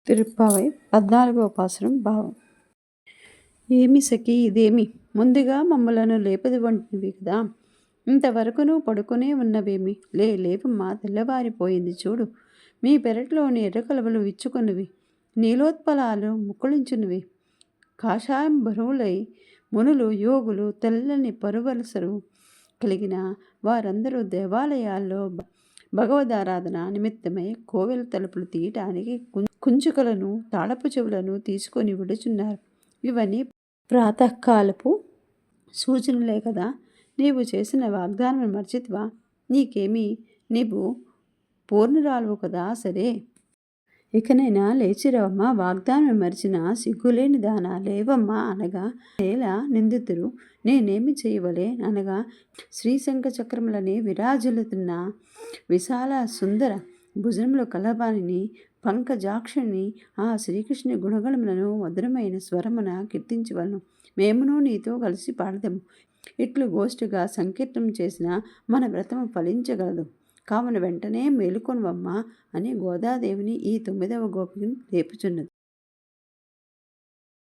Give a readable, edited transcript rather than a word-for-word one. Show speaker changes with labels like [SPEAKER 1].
[SPEAKER 1] తిరుప్పావై 14వ పాసురం భావం. ఏమి సఖీ ఇదేమి, ముందుగా మమ్మలను లేపది వంటివి కదా, ఇంతవరకును పడుకునే ఉన్నవేమి, లేవమ్మా, తెల్లవారిపోయింది చూడు. మీ పెరట్లోని ఎర్రకలవలు విచ్చుకున్నవి, నీలోత్పలాలు ముక్కుళించున్నవి. కాషాయం బరువులై మునులు యోగులు తెల్లని పరువలసరు కలిగిన వారందరూ దేవాలయాల్లో భగవదారాధన నిమిత్తమై కోవెల తలుపులు తీయటానికి కుంచుకలను తాళపు చెవులను తీసుకొని విడుచున్నారు. ఇవన్నీ ప్రాతకాలపు సూచనలే కదా. నీవు చేసిన వాగ్దానం మర్చితివా? నీకేమి, నీవు పూర్ణురాలువు కదా. సరే, ఇకనైనా లేచిరవమ్మా, వాగ్దానం మరిచిన సిగ్గులేని దానా, లేవమ్మా అనగా నేల నిందితురు నేనేమి చేయవలే అనగా, శ్రీశంఖ చక్రములని విరాజులుతున్న విశాల సుందర భుజములు కలవానిని పంకజాక్షుని ఆ శ్రీకృష్ణుని గుణగణములను మధురమైన స్వరమున కీర్తించవలను. మేమును నీతో కలిసి పాడదము. ఇట్లు గోష్ఠిగా సంకీర్తనం చేసిన మన వ్రతము ఫలించగలదు. కావున వెంటనే మేలుకొనువమ్మా అని గోదాదేవిని ఈ 9వ గోపికను లేపుచున్నది.